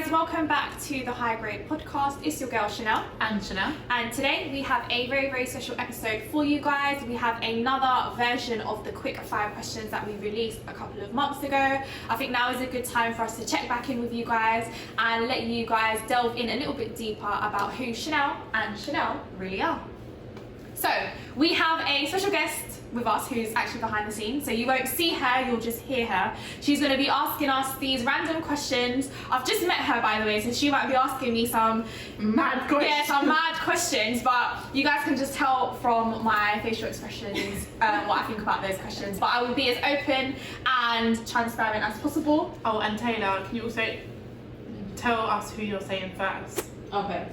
guys, welcome back to the High Grade Podcast. It's your girl Shinnel and Shannel, and today we have a very, very special episode for you guys. We have another version of the quick 5 questions that we released a couple of months ago. I think now is a good time for us to check back in with you guys and let you guys delve in a little bit deeper about who Shinnel and Shannel really are. So we have a special guest with us who's actually behind the scenes, so you won't see her, you'll just hear her. She's going to be asking us these random questions. I've just met her, by the way, so she might be asking me some mad questions, but you guys can just tell from my facial expressions what I think about those questions. But I will be as open and transparent as possible. Oh, and Taylor, can you also tell us who you're saying first? Okay.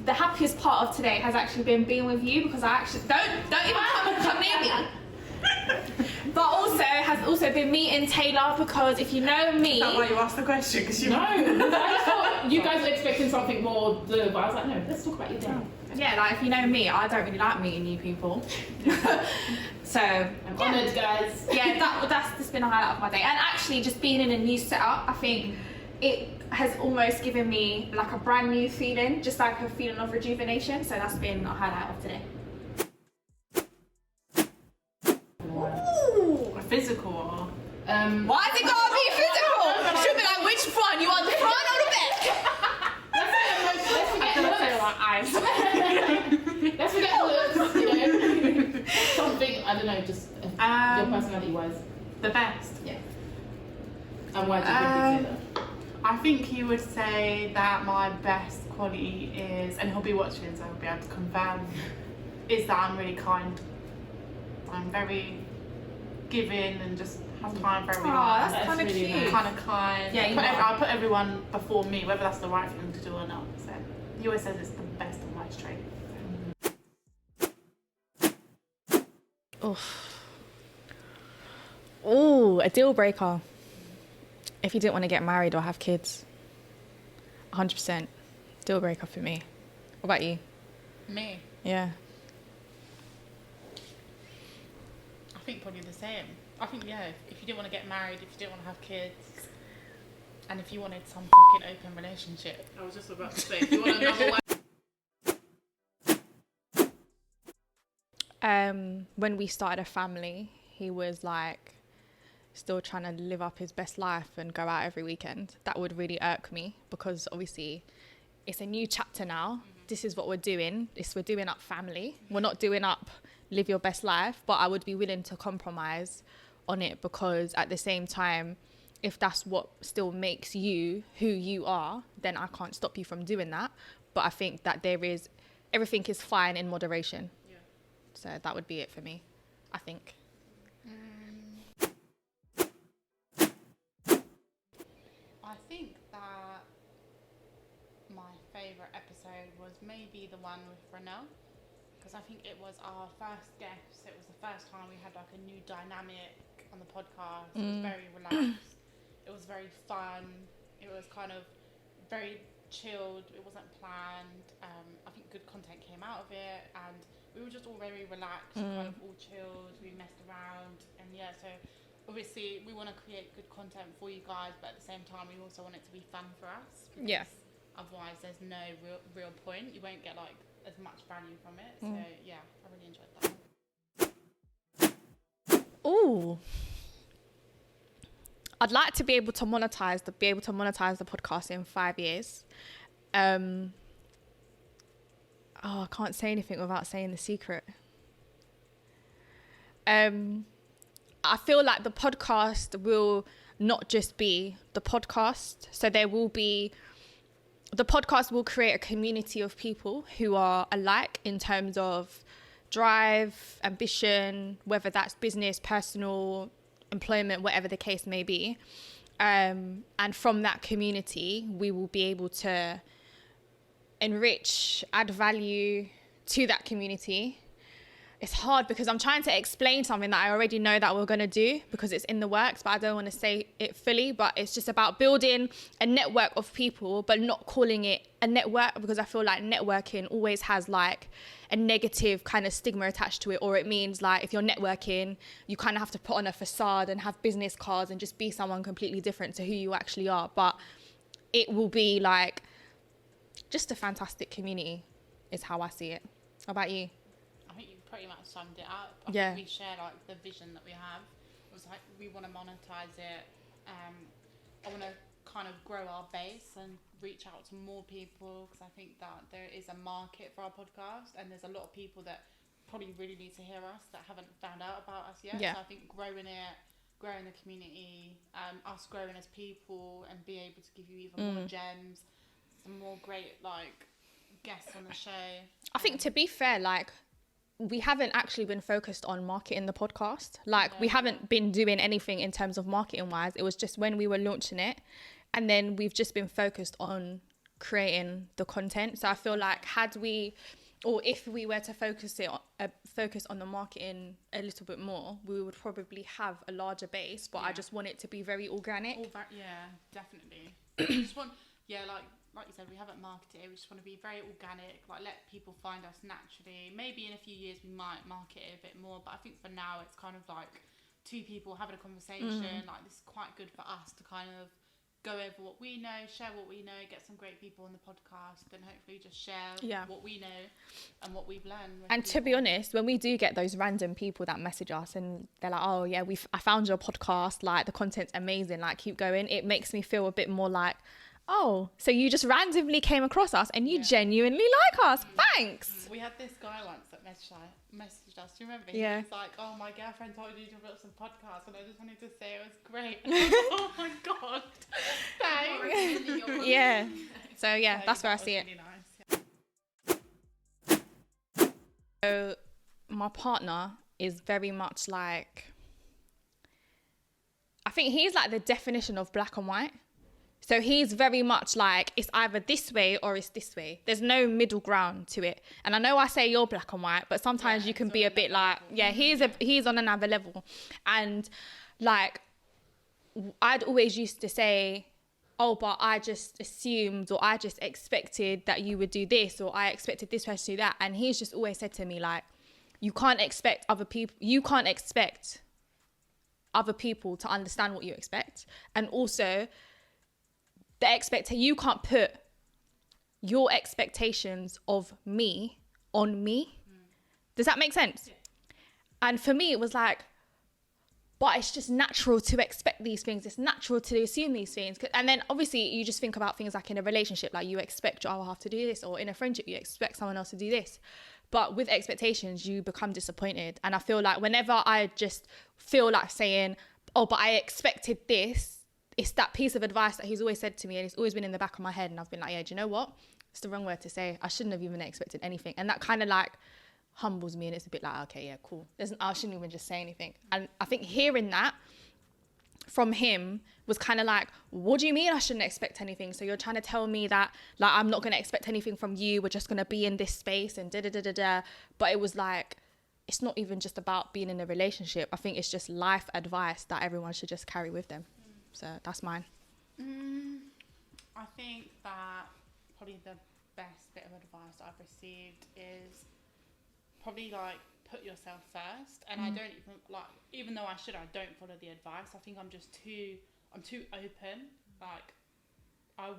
The happiest part of today has actually been being with you, because I actually don't even come near me. But also has also been meeting Taylor, because if you know me, is that why you asked the question? Because you I thought you guys were expecting something more. But I was like, no, let's talk about your day. Yeah, like if you know me, I don't really like meeting new people. So I'm honoured, guys. Yeah, that's just been a highlight of my day, and actually just being in a new setup, I think it has almost given me like a brand new feeling, just like a feeling of rejuvenation. So that's been a highlight of today. Ooh, a physical or? Why is it gotta be physical? Should be like, which one? You want the front or the back? Let's forget looks, you know. Something, I don't know, just your personality wise. The best? Yeah. And why do you think you'd say that? I think he would say that my best quality is, and he'll be watching so he'll be able to confirm, is that I'm really kind. I'm very giving and just have time for everyone. Oh, that's kind of really cute. nice. Kind of kind. Yeah, I'll put everyone before me, whether that's the right thing to do or not. So he always says it's the best and worst trait. Oh, a deal breaker. If you didn't want to get married or have kids, 100% deal breaker for me. What about you? Me? Yeah. I think probably the same. I think, yeah, if you didn't want to get married, if you didn't want to have kids, and if you wanted some fucking open relationship. I was just about to say, if you want another one. When we started a family, he was like still trying to live up his best life and go out every weekend. That would really irk me, because obviously it's a new chapter now. This is what we're doing. We're doing up family. We're not doing up live your best life, but I would be willing to compromise on it, because at the same time, if that's what still makes you who you are, then I can't stop you from doing that. But I think that everything is fine in moderation. Yeah. So that would be it for me, I think. I think that my favourite episode was maybe the one with Renelle, because I think it was our first guest. It was the first time we had like a new dynamic on the podcast. It was very relaxed. It was very fun. It was kind of very chilled. It wasn't planned. I think good content came out of it, and we were just all very relaxed, kind of all chilled. We messed around, and yeah, so obviously we want to create good content for you guys, but at the same time we also want it to be fun for us. Yeah. Otherwise there's no real point. You won't get like as much value from it. So yeah, I really enjoyed that. Ooh. I'd like to be able to monetize the podcast in 5 years. I can't say anything without saying the secret. I feel like the podcast will not just be the podcast. So the podcast will create a community of people who are alike in terms of drive, ambition, whether that's business, personal, employment, whatever the case may be. And from that community, we will be able to enrich, add value to that community. It's hard because I'm trying to explain something that I already know that we're going to do, because it's in the works, but I don't want to say it fully. But it's just about building a network of people, but not calling it a network, because I feel like networking always has like a negative kind of stigma attached to it, or it means like if you're networking, you kind of have to put on a facade and have business cards and just be someone completely different to who you actually are. But it will be like just a fantastic community is how I see it. How about you? I think you pretty much summed it up. I Yeah. think we share like the vision that we have. It was like we want to monetize it. I want to kind of grow our base and reach out to more people, because I think that there is a market for our podcast, and there's a lot of people that probably really need to hear us that haven't found out about us yet. Yeah. So I think growing it, growing the community, us growing as people, and be able to give you even more gems, some more great like guests on the show. I think, to be fair, like, we haven't actually been focused on marketing the podcast. Like, we haven't been doing anything in terms of marketing wise. It was just when we were launching it, and then we've just been focused on creating the content. So I feel like if we were to focus on the marketing a little bit more, we would probably have a larger base. But I just want it to be very organic. Yeah, definitely. We just want, like you said, we haven't marketed it. We just want to be very organic, like let people find us naturally. Maybe in a few years we might market it a bit more, but I think for now it's kind of like two people having a conversation. Like, this is quite good for us to kind of go over what we know, share what we know, get some great people on the podcast, and hopefully just share what we know and what we've learned. And to be honest, when we do get those random people that message us and they're like, oh yeah, I found your podcast, like the content's amazing, like keep going, it makes me feel a bit more like, oh, so you just randomly came across us and you genuinely like us. Thanks. We had this guy once that messaged us. Do you remember? Yeah. He was like, oh, my girlfriend told you to put some podcasts, and I just wanted to say it was great. Oh my God. Thanks. Yeah. So yeah, that's where I see it. Really nice. So my partner is very much like, I think he's like the definition of black and white. So he's very much like, it's either this way or it's this way. There's no middle ground to it. And I know I say you're black and white, but sometimes you can be a bit like, he's on another level. And like, I'd always used to say, oh, but I just assumed, or I just expected that you would do this, or I expected this person to do that. And he's just always said to me, like, you can't expect other people to understand what you expect. And also, you can't put your expectations of me on me. Does that make sense? Yeah. And for me, it was like, but it's just natural to expect these things. It's natural to assume these things. And then obviously you just think about things like in a relationship, like you expect your other half to do this, or in a friendship, you expect someone else to do this. But with expectations, you become disappointed. And I feel like whenever I just feel like saying, oh, but I expected this, it's that piece of advice that he's always said to me, and it's always been in the back of my head, and I've been like, yeah, do you know what? It's the wrong word to say. I shouldn't have even expected anything. And that kind of like humbles me, and it's a bit like, okay, yeah, cool. I shouldn't even just say anything. And I think hearing that from him was kind of like, what do you mean I shouldn't expect anything? So you're trying to tell me that like I'm not going to expect anything from you. We're just going to be in this space and da-da-da-da-da. But it was like, it's not even just about being in a relationship. I think it's just life advice that everyone should just carry with them. So that's mine. I think that probably the best bit of advice I've received is probably like put yourself first. And I don't even though I don't follow the advice. I think I'm too open. Like I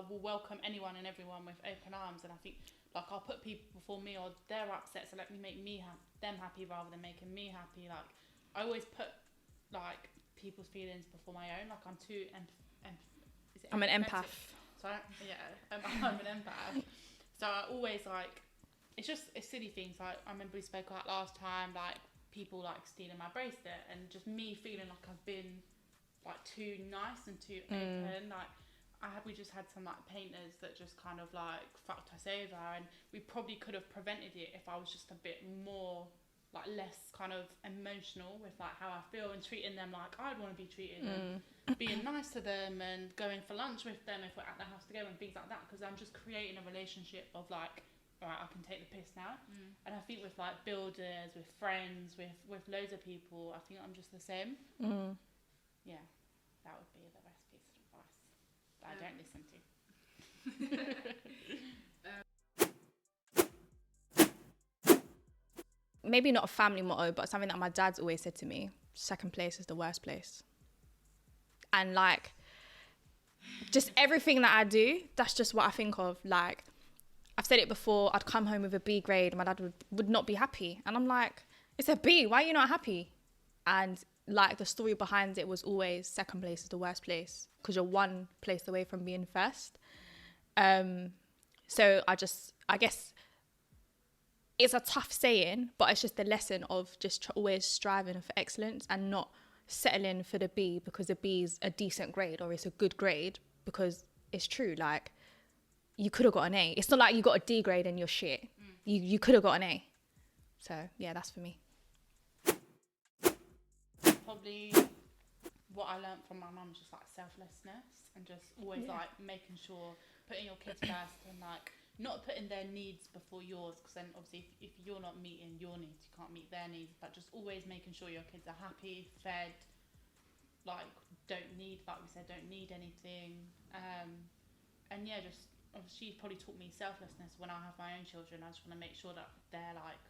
will welcome anyone and everyone with open arms. And I think like I'll put people before me, or they're upset, so let me make them happy rather than making me happy. Like I always put like people's feelings before my own. Like I'm too I'm an empath. So I'm an empath. So I always like, it's silly things. Like I remember we spoke about last time, like people like stealing my bracelet, and just me feeling like I've been like too nice and too open. Like we just had some like painters that just kind of like fucked us over, and we probably could have prevented it if I was just a bit more like less kind of emotional with like how I feel, and treating them like I'd want to be treated, and being nice to them, and going for lunch with them if we're at the house together and things like that, because I'm just creating a relationship of like, all right, I can take the piss now. And I think with like builders, with friends, with loads of people, I think I'm just the same. Yeah, that would be the best piece of advice that I don't listen to. Maybe not a family motto, but something that my dad's always said to me: second place is the worst place. And like, just everything that I do, that's just what I think of. Like, I've said it before, I'd come home with a B grade, my dad would not be happy. And I'm like, it's a B, why are you not happy? And like, the story behind it was always second place is the worst place, because you're one place away from being first. So I guess it's a tough saying, but it's just the lesson of just always striving for excellence and not settling for the B because a B is a decent grade or it's a good grade, because it's true. Like, you could have got an A. It's not like you got a D grade and you're shit. You could have got an A. So yeah, that's for me. Probably what I learned from my mum is just like selflessness and just always like making sure, putting your kids first and like not putting their needs before yours, because then obviously if you're not meeting your needs, you can't meet their needs, but just always making sure your kids are happy, fed, like don't need anything. And yeah, just obviously she's probably taught me selflessness. When I have my own children, I just want to make sure that they're like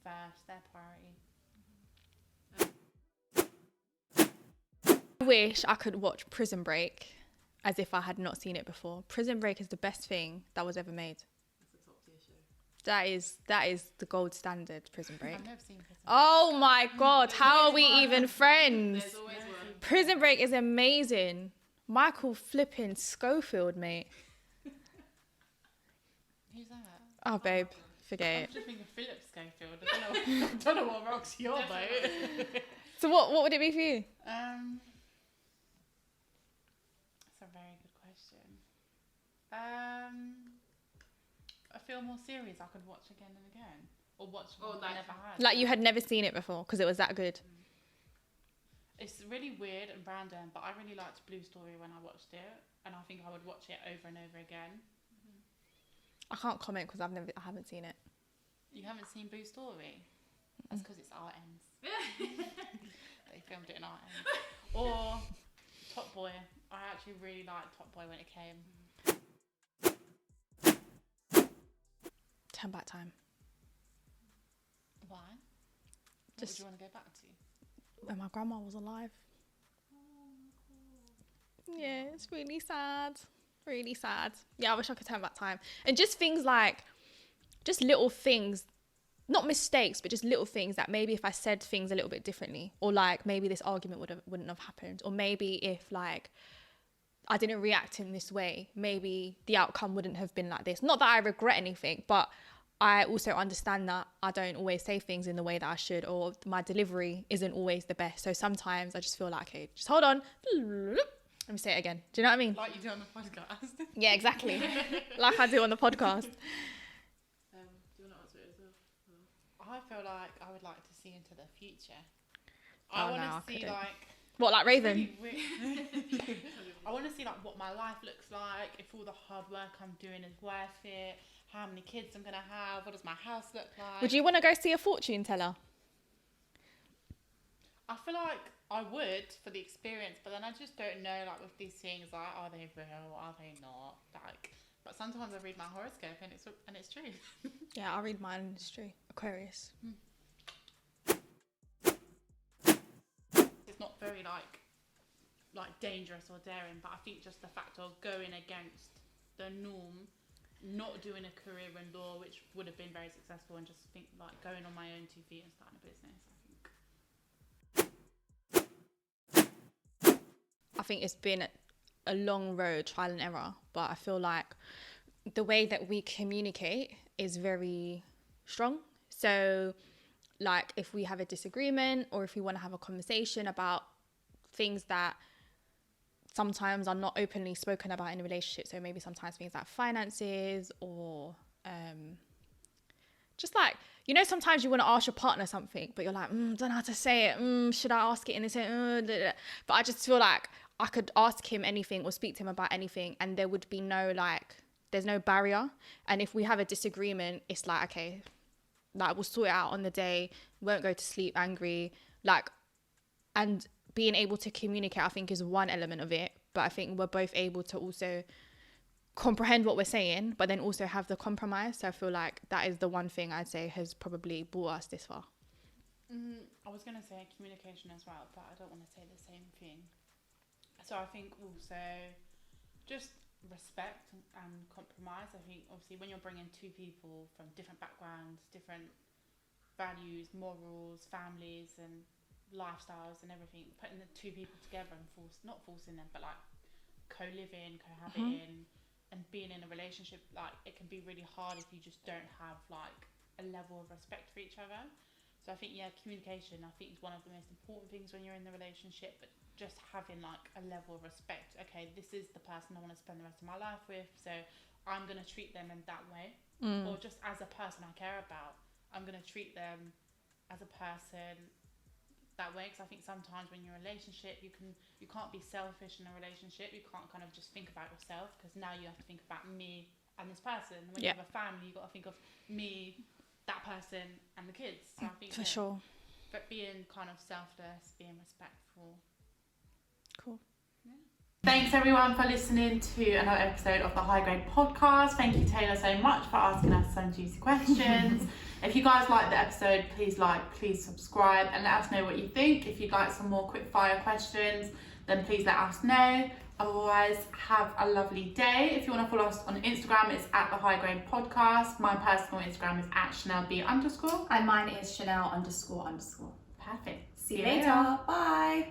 first, their priority. I wish I could watch Prison Break as if I had not seen it before. Prison Break is the best thing that was ever made. That's a top tier show. That is the gold standard, Prison Break. I've never seen Prison Break. Oh my God, how are we even friends? There's always one. Prison Break is amazing. Michael flipping Schofield, mate. Who's that? Oh, babe, forget I'm it. just thinking Philip Schofield. I don't know what rocks your boat. So what would it be for you? That's a very good question. A film or series I could watch again and again, or watch one I never had. Like you had never seen it before because it was that good. It's really weird and random, but I really liked Blue Story when I watched it, and I think I would watch it over and over again. I can't comment because I haven't seen it. You haven't seen Blue Story? That's because it's our ends. They filmed it in our ends. Or Top Boy. I actually really liked Top Boy when it came. Turn Back Time. Why? What Just would you want to go back to? when my grandma was alive. Yeah, it's really sad. Really sad. Yeah, I wish I could turn back time. And just things like, just little things, not mistakes, but just little things that maybe if I said things a little bit differently, or like maybe this argument wouldn't have happened, or maybe if like I didn't react in this way, maybe the outcome wouldn't have been like this. Not that I regret anything, but I also understand that I don't always say things in the way that I should, or my delivery isn't always the best. So sometimes I just feel like, okay, just hold on. Let me say it again. Do you know what I mean? Like you do on the podcast. Yeah, exactly. Like I do on the podcast. Do you want to answer it as well? I feel like I would like to see into the future. Oh, I want no, I to see couldn't. like... What, like Raven? I want to see like what my life looks like, if all the hard work I'm doing is worth it, how many kids I'm going to have, what does my house look like. Would you want to go see a fortune teller? I feel like I would for the experience, but then I just don't know, like with these things, like are they real, are they not? Like, but sometimes I read my horoscope and it's true. Yeah, I'll read mine. It's true. Aquarius. It's not very like dangerous or daring, but I think just the fact of going against the norm, not doing a career in law, which would have been very successful, and just think like going on my own 2 feet and starting a business. I think it's been a long road, trial and error, but I feel like the way that we communicate is very strong. So like if we have a disagreement, or if we want to have a conversation about things that sometimes are not openly spoken about in a relationship, so maybe sometimes things like finances, or just like, you know, sometimes you want to ask your partner something, but you're like, don't know how to say it. Should I ask it in this? But I just feel like I could ask him anything or speak to him about anything, and there would be no like, there's no barrier. And if we have a disagreement, it's like, okay, like we'll sort it out on the day. Won't go to sleep angry. Like, and being able to communicate, I think, is one element of it. But I think we're both able to also comprehend what we're saying, but then also have the compromise. So I feel like that is the one thing I'd say has probably brought us this far. I was going to say communication as well, but I don't want to say the same thing. So I think also just respect and compromise. I think obviously when you're bringing two people from different backgrounds, different values, morals, families and lifestyles and everything, putting the two people together and not forcing them, but like co-living, cohabiting and being in a relationship, like it can be really hard if you just don't have like a level of respect for each other. So I think communication I think is one of the most important things when you're in the relationship, but just having like a level of respect. Okay, this is the person I want to spend the rest of my life with, so I'm going to treat them in that way. Or just as a person I care about, I'm going to treat them as a person that way. Because I think sometimes when you're in a relationship, you can't be selfish in a relationship. You can't kind of just think about yourself, because now you have to think about me and this person. When you have a family, you've got to think of me, that person and the kids. So I think for sure. But being kind of selfless, being respectful. Cool. Thanks everyone for listening to another episode of the High Grade Podcast. Thank you, Taylor, so much for asking us some juicy questions. If you guys like the episode, please subscribe and let us know what you think. If you'd like some more quick fire questions, then please let us know. Otherwise, have a lovely day. If you want to follow us on Instagram, it's at the High Grade Podcast. My personal Instagram is at ShinnelB_. And mine is Shinnel__. Perfect. See you later. Bye.